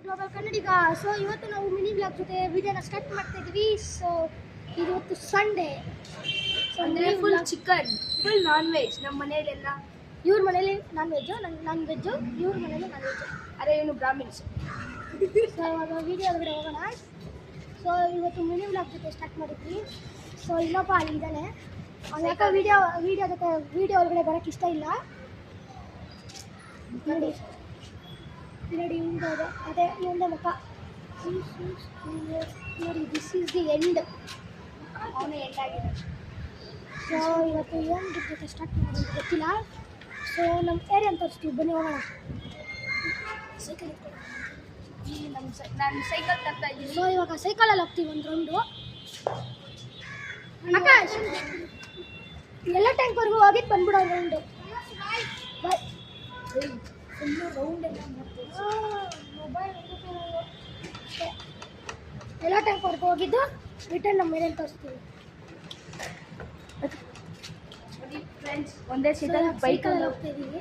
Global ಕನ್ನಡಿಗ. So ಇವತ್ತು ನಾವು mini blog ಜೊತೆ ವಿಡಿಯೋನ ಸ್ಟಾರ್ಟ್ ಮಾಡ್ತಾ ಇದ್ವಿ. ಸೊ ಇವತ್ತು ಸಂಡೇ, ಅಂದರೆ full chicken, full non veg. ನಮ್ಮ ಮನೆಯಲ್ಲೆಲ್ಲ ಇವ್ರ ಮನೇಲಿ ನಾನ್ ವೆಜ್ಜು, ನಾನ್ ವೆಜ್ಜು, ಇವ್ರ ಮನೇಲಿ ನಾನ್ ವೆಜ್ಜು. ಅರೆ ಇವನು ಬ್ರಾಹ್ಮಿನ್ಸ್. ಸೊ ಇವಾಗ ವಿಡಿಯೋ ಒಳಗಡೆ ಹೋಗೋಣ. ಸೊ ಇವತ್ತು ಮಿನಿ ಬ್ಲಾಗ್ ಜೊತೆ ಸ್ಟಾರ್ಟ್ ಮಾಡಿದ್ವಿ. ಸೊ ಇನ್ನೊಬ್ಬ ಅಲ್ಲಿ ಇದ್ದಾನೆ, ಅವ್ನು ಯಾಕೆ ವಿಡಿಯೋ ಒಳಗಡೆ ಬರೋಕ್ಕೆ ಇಷ್ಟ ಇಲ್ಲ. ನೋಡಿ ನೋಡಿ ಹಿಂದೆ ಅದೇ ಹಿಂದೆ ಮುಖ ನೋಡಿ. This is the end. ಅವನೇ ಎಂಡಾಗಿದೆ. ಸೊ ಇವತ್ತು ಏನು ಜೊತೆ ಸ್ಟಾರ್ಟ್ ಮಾಡೋದು ಗೊತ್ತಿಲ್ಲ. ಸೊ ನಮ್ಮ ಏರಿಯಾ ತೋರಿಸ್ತೀವಿ, ಬನ್ನಿ ಹೋಗೋಣ. ಸೈಕಲ್ ಈ ನಾನು ಸೈಕಲ್ ತರ್ತಾ ಇದ್ದೀನಿ. ಸೊ ಇವಾಗ ಸೈಕಲಲ್ಲಿ ಹೋಗ್ತೀವಿ ಒಂದು ರೌಂಡು. ಆಕಾಶ್ ಎಲ್ಲ ಟ್ಯಾಂಕ್ವರೆಗೂ ಹೋಗಿದ್ದು ಬಂದ್ಬಿಡೋ ರೌಂಡು. ಬಾಯ್ ಫುಲ್ಲು ರೌಂಡ್ ಎಲ್ಲ ಮಾಡ್ತೀವಿ. ಮೊಬೈಲ್ ಎಲ್ಲ ಟ್ಯಾಂಕ್ವರೆಗೂ ಹೋಗಿದ್ದು ರಿಟರ್ನ್ ನಮ್ಮ ಮೇಲೆ ತೋರಿಸ್ತೀವಿ. ನೋಡಿ ಫ್ರೆಂಡ್ಸ್, ಒಂದೇ ಸೀಟಲ್ಲಿ ಬೈಕಲ್ಲಿ ಬೈಕಲ್ಲಿ ಹೋಗ್ತಾ ಇದ್ದೀವಿ.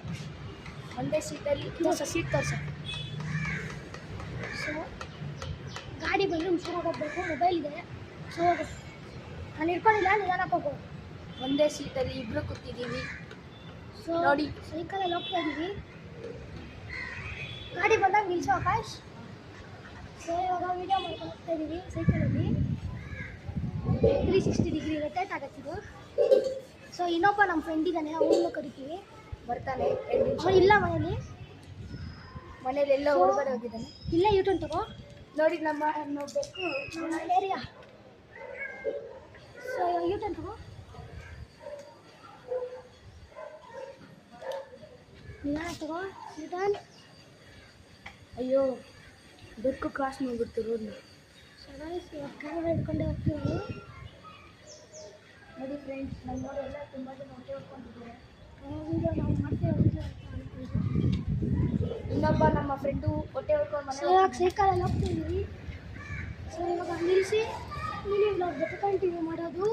ಒಂದೇ ಸೀಟಲ್ಲಿ ಸೀಟ್ ತೋರ್ಸ. ಸೊ ಗಾಡಿ ಬಂದು ಹುಷಾರಾಗಿ ಹೋಗ್ಬೇಕು. ಮೊಬೈಲ್ ಇದೆ, ಸೊ ಹೋಗು. ನಾನು ಇಟ್ಕೊಂಡಿಲ್ಲ, ನಿಧಾನಕ್ಕೆ ಹೋಗು. ಒಂದೇ ಸೀಟಲ್ಲಿ ಇಬ್ರು ಕೂತಿದ್ದೀವಿ. ಸೊ ನೋಡಿ. ಸೈಕಲಲ್ಲಿ ಹೋಗ್ತಾ ಇದ್ದೀವಿ. ಗಾಡಿ ಬಂದಾಗ ನಿಲ್ಸು ಆಕಾಶ್. ಸೊ ಇವಾಗ ವೀಡಿಯೋ ಮಾಡ್ಕೊಂಡು ಹೋಗ್ತಾ ಇದ್ದೀವಿ ಸೈಕಲಲ್ಲಿ. 360 ಡಿಗ್ರಿ ರೊಟೇಟ್ ಆಗತ್ತಿದು. ಸೊ ಇನ್ನೊಬ್ಬ ನಮ್ಮ ಫ್ರೆಂಡ್ ಇದ್ದಾನೆ, ಅವನು ಕರಿತೀವಿ. ಬರ್ತಾನೆ. ಅವನು ಇಲ್ಲ ಮನೇಲಿ ಎಲ್ಲ ಹೊರಗಡೆ ಹೋಗಿದ್ದಾನೆ. ಇಲ್ಲ ಯೂಟರ್ನ್ ತಗೋ. ನೋಡಿ ನಮ್ಮ ನೋಡಬೇಕು ನಮ್ಮ ಏರಿಯಾ. ಸೊ ಯೂಟರ್ನ್ ತಗೋ. ನಿಧಾನ ತಗೋ ಯೂಟರ್ನ್. ಅಯ್ಯೋ ಬೆಕ್ಕು ಕ್ರಾಸ್ ಮಾಡಿಬಿಡ್ತು ರೋಡ್ನ. ಸೊ ಗೈಸ್ ಇವಾಗ ಕ್ಯಾಮೆರಾ ಹಿಡ್ಕೊಂಡೆ ಹೋಗ್ತೀವಿ. ನೋಡಿ ಫ್ರೆಂಡ್ಸ್, ನಮ್ಮ ನೋಡೆಲ್ಲ ತುಂಬ ಜನ ಹೊಟ್ಟೆ ಹೊಡ್ಕೊಂಡಿದ್ದಾರೆ. ವೀಡಿಯೋ ನಾವು ಮಾಡ್ತೇವೆ. ಇನ್ನೊಬ್ಬ ನಮ್ಮ ಫ್ರೆಂಡು ಹೊಟ್ಟೆ ಹೊಡ್ಕೊಂಡು ಸೊ ಇವಾಗ ಸೈಕಲಲ್ಲಿ ಹೋಗ್ತಿದ್ವಿ. ಸೊ ಇವಾಗ ನಿಲ್ಲಿಸಿ ಮಿನಿ ಬ್ಲಾಗ್ ಜೊತೆ ಕಂಟಿನ್ಯೂ ಮಾಡೋದು.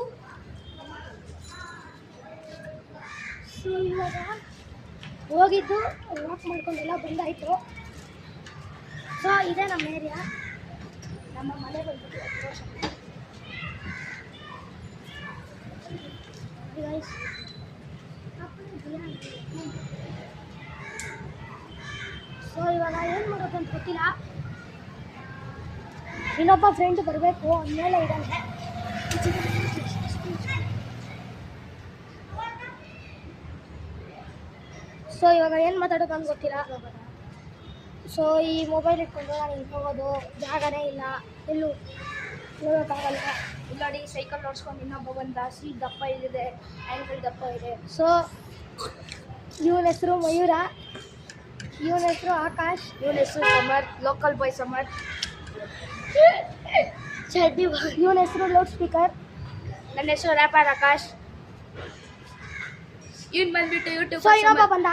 ಸೊ ಇವಾಗ ಹೋಗಿದ್ದು ವಾಕ್ ಮಾಡ್ಕೊಂಡೆಲ್ಲ ಬಂದಾಯಿತು. ಸೊ ಇದೇ ನಮ್ಮ ಏರಿಯಾ. ನಮ್ಮ ಮನೆ ಬಂದ್ಬಿಟ್ಟು ಗೈಸ್ ಸೊ ಇವಾಗ ಏನು ಮಾಡೋದು ಅಂತ ಗೊತ್ತಿಲ್ಲ. ಇನ್ನೊಬ್ಬ ಫ್ರೆಂಡ್ ಬರಬೇಕು, ಮೇಲೆ ಇದ್ದಾನೆ. ಸೊ ಇವಾಗ ಏನು ಮಾತಾಡೋದು ಅಂತ ಗೊತ್ತಿಲ್ಲ. ಸೊ ಈ ಮೊಬೈಲ್ ಇಟ್ಕೊಂಡು ನಾನು ಇಲ್ಲಿ ಹೋಗೋದು ಜಾಗನೇ ಇಲ್ಲ, ಎಲ್ಲೂ ಹೋಗೋಕ್ಕಾಗಲ್ಲ. ಇಲ್ಲಾಡಿ ಸೈಕಲ್ ಓಡಿಸ್ಕೊಂಡು ಇನ್ನೊಬ್ಬ ಬಂದ. ಸೀಟ್ ದಪ್ಪ ಇದೆ, ಆ್ಯಂಕಲ್ ದಪ್ಪ ಇದೆ. ಸೊ ಇವನ ಹೆಸರು ಮಯೂರ, ಇವನ ಹೆಸರು ಆಕಾಶ್, ಇವನ ಹೆಸರು ಸಮರ್, ಲೋಕಲ್ ಬಾಯ್ ಸಮರ್. ಇವನ ಹೆಸರು ಲೌಡ್ ಸ್ಪೀಕರ್. ನನ್ನ ಹೆಸರು ರ್ಯಾಪರ್ ಆಕಾಶ್. ಇವ್ನು ಬಂದ್ಬಿಟ್ಟು ಯೂಟ್ಯೂಬ್. ಸೊ ಇನ್ನೊಬ್ಬ ಬಂದ.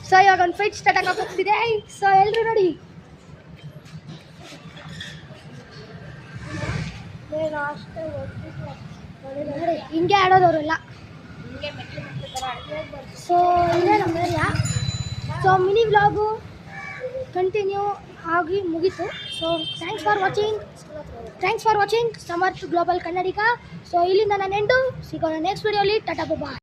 ಸೊ ಇವಾಗ ಒಂದು ಫೈಟ್ ಸ್ಟಾರ್ಟ್ ಆಗಕ್ಕೆ ಹೋಗ್ತಿದೆ. ಸೊ ಎಲ್ರು ನೋಡಿ. ನೋಡಿ ಹಿಂಗೆ ಆಡೋದವರೆಲ್ಲ. ಹಿಂಗೆ ಮೆಟ್ಲು ಥರ ಸೊ ಇದೇ ನಮ್ಮ area. So mini vlog continue ಆಗಿ ಮುಗೀತು. So thanks for watching Samarth global Kannadiga. So ಇಲ್ಲಿಂದ ನಾನು ಎಂಡು ಸಿಗೋಣ ನೆಕ್ಸ್ಟ್ ವಿಡಿಯೋಲಿ. ಟಾಟಾ ಬಾಯ್.